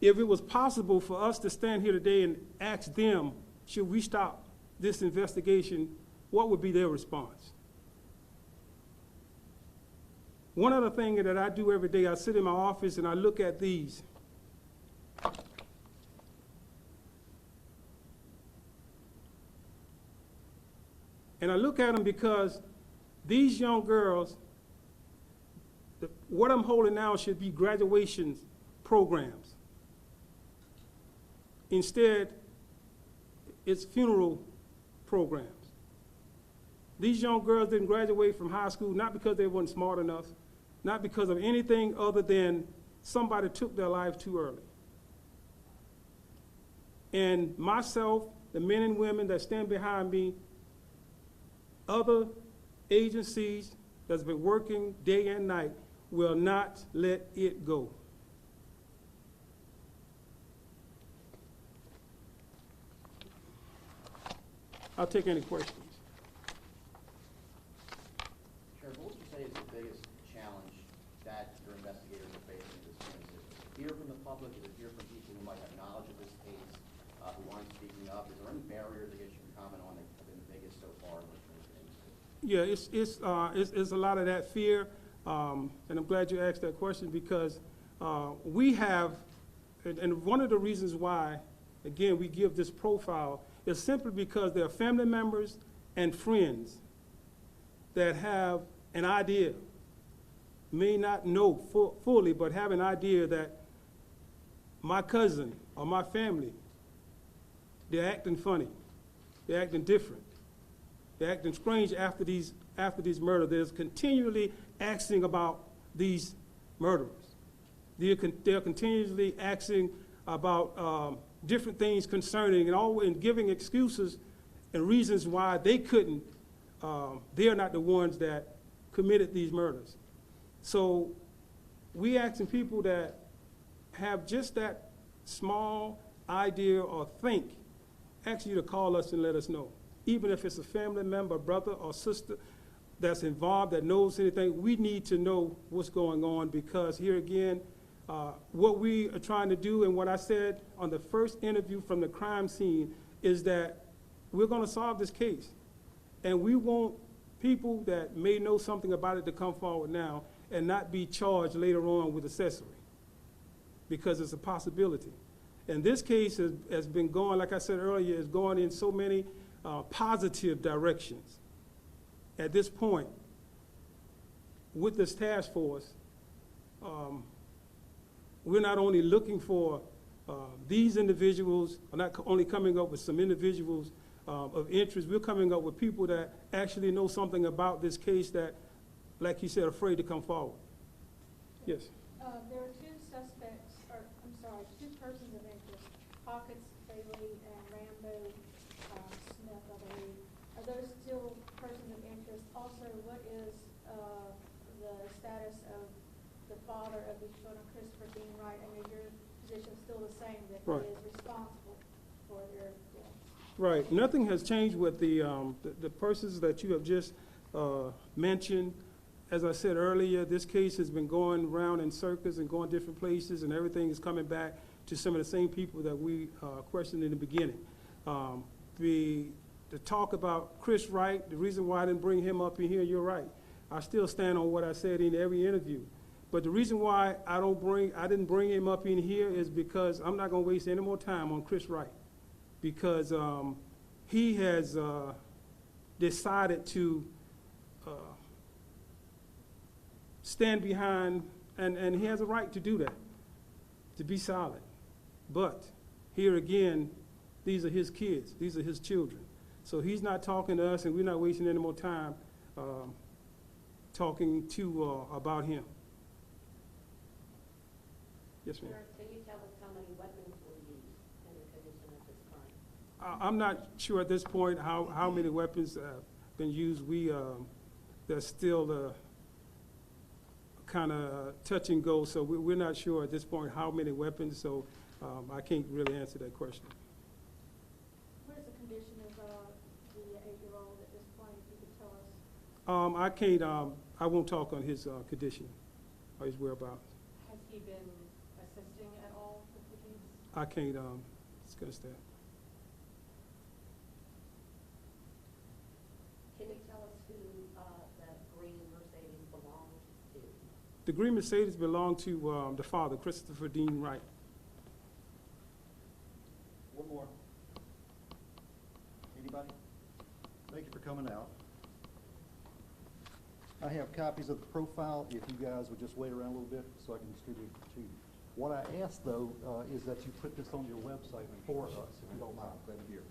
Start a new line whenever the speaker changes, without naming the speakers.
if it was possible for us to stand here today and ask them, should we stop this investigation, what would be their response? One other thing that I do every day, I sit in my office and I look at these. And I look at them because these young girls, what I'm holding now should be graduation programs. Instead, it's funeral programs. These young girls didn't graduate from high school not because they weren't smart enough, not because of anything other than somebody took their life too early. And myself, the men and women that stand behind me, other agencies that's been working day and night will not let it go. I'll take any questions.
Sheriff, what would you say is the biggest challenge that your investigators are facing at this point? Is it fear from the public? Is it fear from people who might have knowledge of this case, who aren't speaking up? Is there any barriers that you can comment on that have been the biggest so far?
Yeah, it's a lot of that fear, and I'm glad you asked that question because we have, and one of the reasons why, again, we give this profile is simply because there are family members and friends that have an idea, may not know fully, but have an idea that my cousin or my family, they're acting funny, they're acting different. They're acting strange after these murders. They're continually asking about these murderers. They're continuously asking about different things concerning and giving excuses and reasons why they couldn't. They're not the ones that committed these murders. So we asking people that have just that small idea or think, ask you to call us and let us know. Even if it's a family member, brother or sister that's involved, that knows anything, we need to know what's going on because here again, what we are trying to do and what I said on the first interview from the crime scene is that we're going to solve this case. And we want people that may know something about it to come forward now and not be charged later on with accessory because it's a possibility. And this case has been going, like I said earlier, is going in so many positive directions. At this point, with this task force, we're not only looking for these individuals, are not only coming up with some individuals of interest, we're coming up with people that actually know something about this case that, like you said, are afraid to come forward. Yes?
There are two suspects, two persons of interest, Hawkins, Bailey, and Rambo Smith, I believe. Are those still persons of interest? Also, what is the status of the father of these children, Christopher Dean Wright? And is your position still the same, that
Right.
he is responsible for their deaths?
Right. Nothing has changed with the persons that you have just mentioned. As I said earlier, this case has been going around in circles and going different places, and everything is coming back to some of the same people that we questioned in the beginning. The talk about Chris Wright, the reason why I didn't bring him up in here, you're right. I still stand on what I said in every interview. But the reason why I didn't bring him up in here is because I'm not going to waste any more time on Chris Wright, because he has decided to stand behind, and he has a right to do that, to be silent. But here again, these are his kids, these are his children. So he's not talking to us, and we're not wasting any more time talking about him. Yes, ma'am.
Can you tell us how many weapons were used in the commission of this crime?
I'm not sure at this point how many weapons have been used. There's still kind of touch and go, so we're not sure at this point how many weapons, so I can't really answer that question.
What is the condition of the 8-year-old at this point, if you could tell us?
I can't, I won't talk on his condition or his whereabouts.
Has he been assisting at all with the case?
I can't discuss that.
Can you tell us who the green Mercedes belongs to?
The green Mercedes belonged to the father, Christopher Dean Wright.
One more. Anybody? Thank you for coming out. I have copies of the profile, if you guys would just wait around a little bit so I can distribute it to you. What I ask, though, is that you put this on your website for us, if you don't mind. Glad to hear.